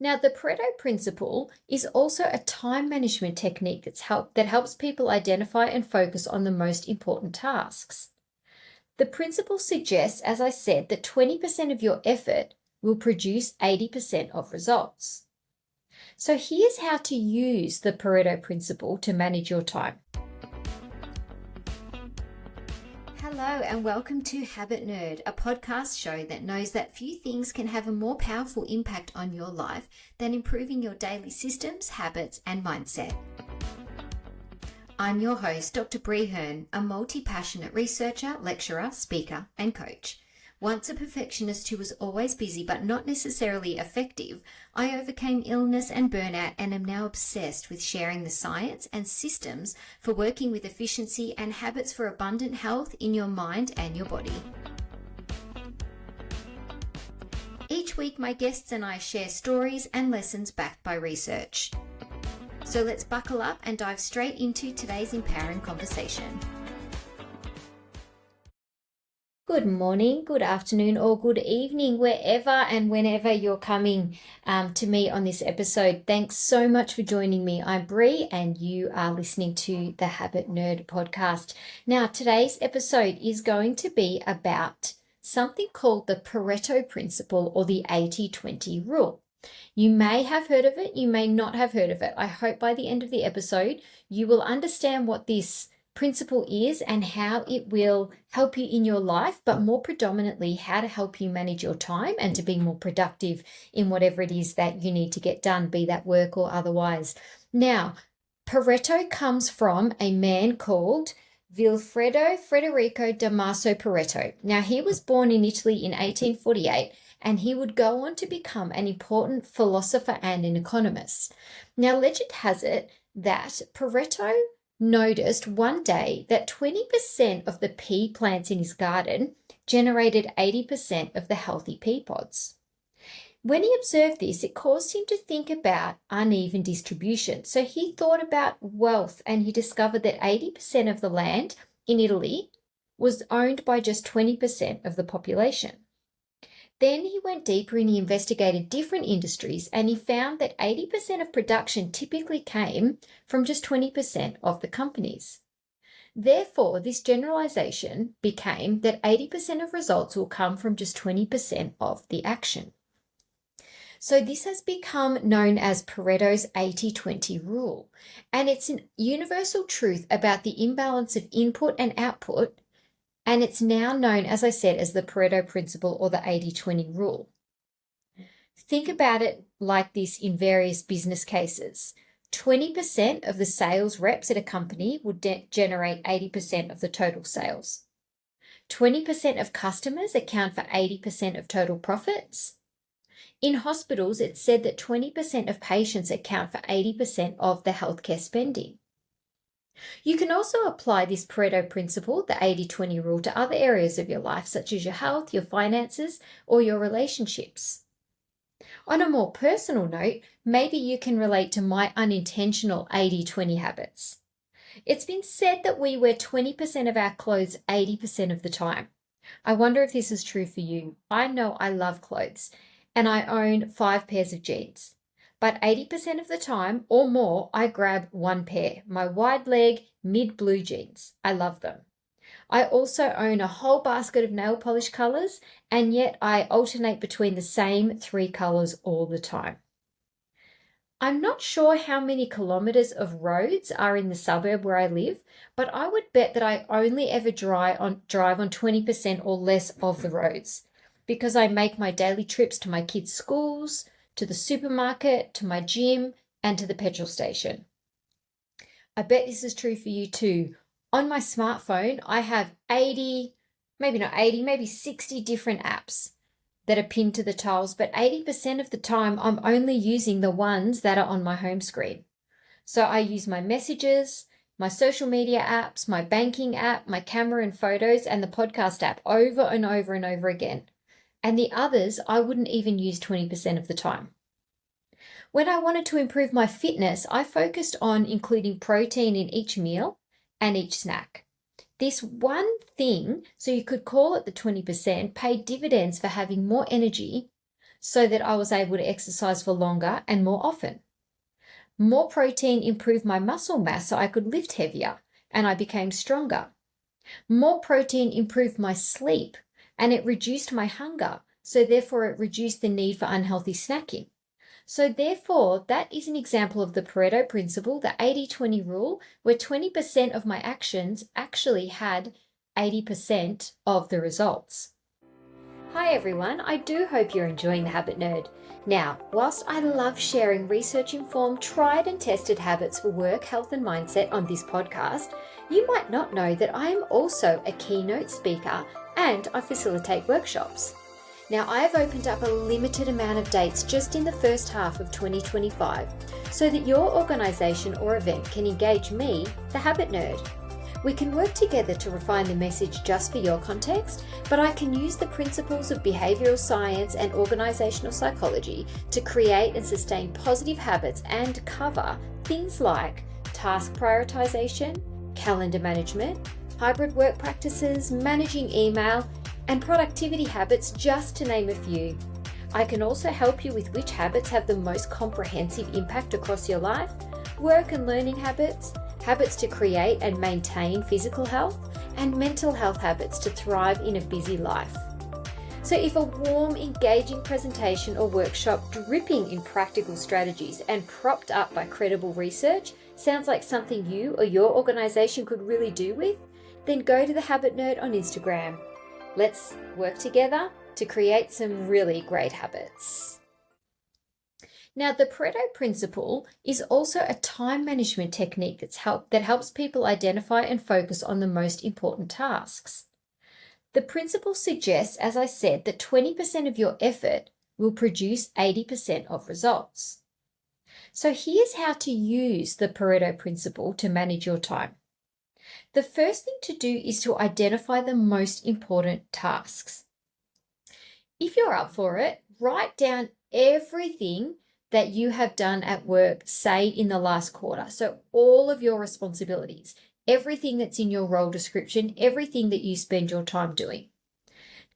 Now, the Pareto Principle is also a time management technique that helps people identify and focus on the most important tasks. The principle suggests, as I said, that 20% of your effort will produce 80% of results. So here's how to use the Pareto Principle to manage your time. Hello and welcome to Habit Nerd, a podcast show that knows that few things can have a more powerful impact on your life than improving your daily systems, habits, and mindset. I'm your host, Dr. Bree Hurn, a multi-passionate researcher, lecturer, speaker, and coach. Once a perfectionist who was always busy but not necessarily effective, I overcame illness and burnout and am now obsessed with sharing the science and systems for working with efficiency and habits for abundant health in your mind and your body. Each week, my guests and I share stories and lessons backed by research. So let's buckle up and dive straight into today's empowering conversation. Good morning, good afternoon, or good evening, wherever and whenever you're coming to me on this episode. Thanks so much for joining me. I'm Bree, and you are listening to the Habit Nerd podcast. Now, today's episode is going to be about something called the Pareto Principle, or the 80-20 rule. You may have heard of it, you may not have heard of it. I hope by the end of the episode, you will understand what this principle is and how it will help you in your life, but more predominantly how to help you manage your time and to be more productive in whatever it is that you need to get done, be that work or otherwise. Now, Pareto comes from a man called Vilfredo Federico Damaso Pareto. Now, he was born in Italy in 1848, and he would go on to become an important philosopher and an economist. Now, legend has it that Pareto noticed one day that 20% of the pea plants in his garden generated 80% of the healthy pea pods. When he observed this, it caused him to think about uneven distribution. So he thought about wealth, and he discovered that 80% of the land in Italy was owned by just 20% of the population. Then he went deeper and he investigated different industries, and he found that 80% of production typically came from just 20% of the companies. Therefore, this generalization became that 80% of results will come from just 20% of the action. So this has become known as Pareto's 80-20 rule, and it's a universal truth about the imbalance of input and output. And it's now known, as I said, as the Pareto Principle, or the 80-20 rule. Think about it like this in various business cases. 20% of the sales reps at a company would generate 80% of the total sales. 20% of customers account for 80% of total profits. In hospitals, it's said that 20% of patients account for 80% of the healthcare spending. You can also apply this Pareto Principle, the 80-20 rule, to other areas of your life, such as your health, your finances, or your relationships. On a more personal note, maybe you can relate to my unintentional 80-20 habits. It's been said that we wear 20% of our clothes 80% of the time. I wonder if this is true for you. I know I love clothes, and I own 5 pairs of jeans. But 80% of the time or more, I grab one pair, my wide leg, mid-blue jeans. I love them. I also own a whole basket of nail polish colors, and yet I alternate between the same 3 colors all the time. I'm not sure how many kilometers of roads are in the suburb where I live, but I would bet that I only ever drive on 20% or less of the roads, because I make my daily trips to my kids' schools, to the supermarket, to my gym, and to the petrol station. I bet this is true for you too. On my smartphone, I have 60 different apps that are pinned to the tiles, but 80% of the time I'm only using the ones that are on my home screen. So I use my messages, my social media apps, my banking app, my camera and photos, and the podcast app over and over and over again. And the others I wouldn't even use 20% of the time. When I wanted to improve my fitness, I focused on including protein in each meal and each snack. This one thing, so you could call it the 20%, paid dividends for having more energy so that I was able to exercise for longer and more often. More protein improved my muscle mass so I could lift heavier and I became stronger. More protein improved my sleep and it reduced my hunger, so therefore it reduced the need for unhealthy snacking. So therefore, that is an example of the Pareto Principle, the 80-20 rule, where 20% of my actions actually had 80% of the results. Hi everyone, I do hope you're enjoying The Habit Nerd. Now, whilst I love sharing research-informed, tried and tested habits for work, health and mindset on this podcast, you might not know that I am also a keynote speaker and I facilitate workshops. Now, I have opened up a limited amount of dates just in the first half of 2025 so that your organisation or event can engage me, the Habit Nerd. We can work together to refine the message just for your context, but I can use the principles of behavioural science and organisational psychology to create and sustain positive habits and cover things like task prioritisation, calendar management, hybrid work practices, managing email, and productivity habits, just to name a few. I can also help you with which habits have the most comprehensive impact across your life, work and learning habits, habits to create and maintain physical health, and mental health habits to thrive in a busy life. So if a warm, engaging presentation or workshop dripping in practical strategies and propped up by credible research sounds like something you or your organisation could really do with, then go to The Habit Nerd on Instagram. Let's work together to create some really great habits. Now, the Pareto Principle is also a time management technique that helps people identify and focus on the most important tasks. The principle suggests, as I said, that 20% of your effort will produce 80% of results. So here's how to use the Pareto Principle to manage your time. The first thing to do is to identify the most important tasks. If you're up for it, write down everything that you have done at work, say in the last quarter. So all of your responsibilities, everything that's in your role description, everything that you spend your time doing.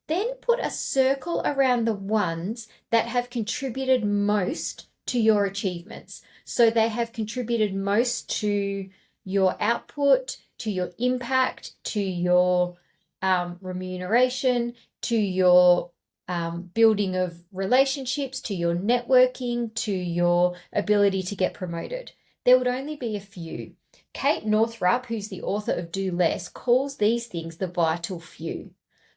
Then put a circle around the ones that have contributed most to your achievements. So they have contributed most to your output, to your impact, to your remuneration, to your building of relationships, to your networking, to your ability to get promoted. There would only be a few. Kate Northrup, who's the author of Do Less, calls these things the vital few.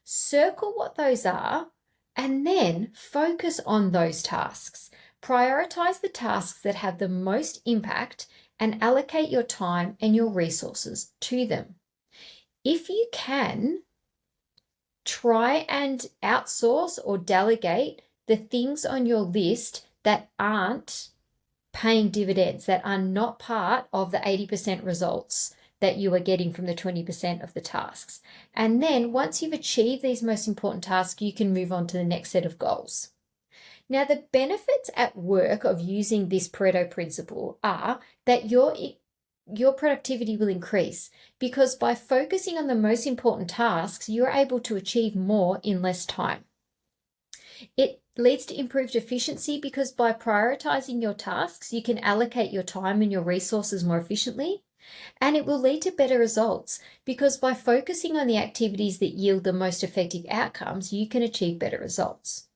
Circle what those are and then focus on those tasks. Prioritize the tasks that have the most impact and allocate your time and your resources to them. If you can, try and outsource or delegate the things on your list that aren't paying dividends, that are not part of the 80% results that you are getting from the 20% of the tasks. And then once you've achieved these most important tasks, you can move on to the next set of goals. Now, the benefits at work of using this Pareto Principle are that your productivity will increase because by focusing on the most important tasks, you're able to achieve more in less time. It leads to improved efficiency because by prioritizing your tasks, you can allocate your time and your resources more efficiently. And it will lead to better results because by focusing on the activities that yield the most effective outcomes, you can achieve better results.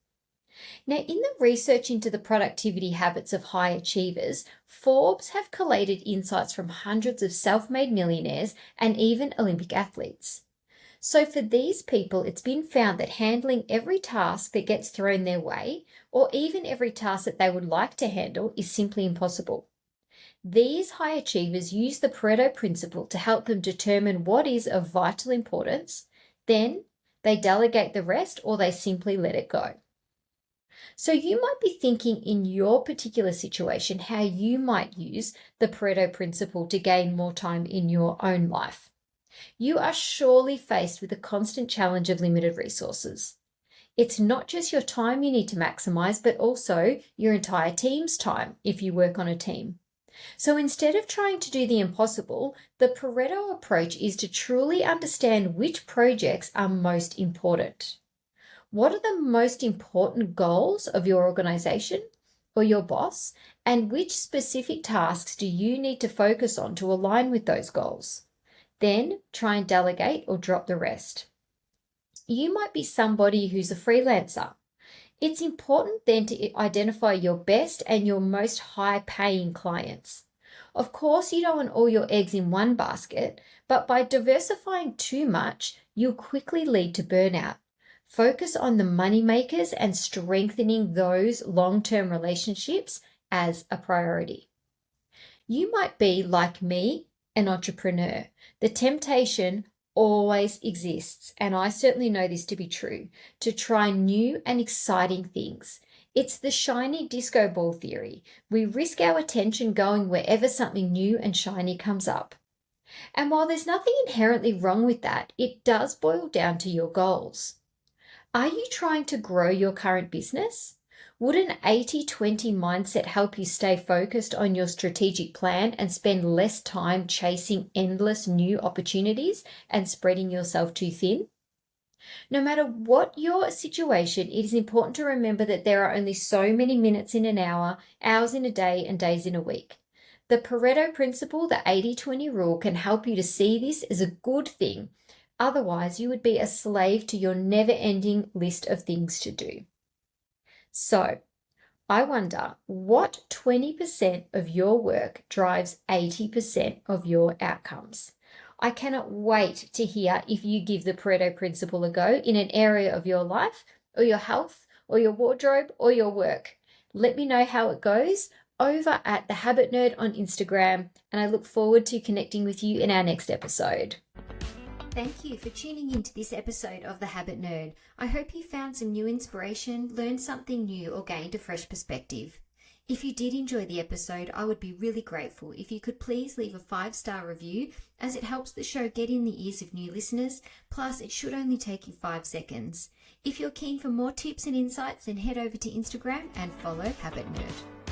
Now, in the research into the productivity habits of high achievers, Forbes have collated insights from hundreds of self-made millionaires and even Olympic athletes. So for these people, it's been found that handling every task that gets thrown their way, or even every task that they would like to handle, is simply impossible. These high achievers use the Pareto Principle to help them determine what is of vital importance, then they delegate the rest or they simply let it go. So you might be thinking in your particular situation how you might use the Pareto Principle to gain more time in your own life. You are surely faced with the constant challenge of limited resources. It's not just your time you need to maximize, but also your entire team's time if you work on a team. So instead of trying to do the impossible, the Pareto approach is to truly understand which projects are most important. What are the most important goals of your organization or your boss? And which specific tasks do you need to focus on to align with those goals? Then try and delegate or drop the rest. You might be somebody who's a freelancer. It's important then to identify your best and your most high-paying clients. Of course, you don't want all your eggs in one basket, but by diversifying too much, you'll quickly lead to burnout. Focus on the money makers and strengthening those long-term relationships as a priority. You might be, like me, an entrepreneur. The temptation always exists, and I certainly know this to be true, to try new and exciting things. It's the shiny disco ball theory. We risk our attention going wherever something new and shiny comes up. And while there's nothing inherently wrong with that, it does boil down to your goals. Are you trying to grow your current business? Would an 80-20 mindset help you stay focused on your strategic plan and spend less time chasing endless new opportunities and spreading yourself too thin? No matter what your situation, it is important to remember that there are only so many minutes in an hour, hours in a day, and days in a week. The Pareto Principle, the 80-20 rule, can help you to see this as a good thing. Otherwise, you would be a slave to your never-ending list of things to do. So, I wonder, what 20% of your work drives 80% of your outcomes? I cannot wait to hear if you give the Pareto Principle a go in an area of your life, or your health, or your wardrobe, or your work. Let me know how it goes over at The Habit Nerd on Instagram, and I look forward to connecting with you in our next episode. Thank you for tuning into this episode of The Habit Nerd. I hope you found some new inspiration, learned something new, or gained a fresh perspective. If you did enjoy the episode, I would be really grateful if you could please leave a 5-star review, as it helps the show get in the ears of new listeners, plus it should only take you 5 seconds. If you're keen for more tips and insights, then head over to Instagram and follow Habit Nerd.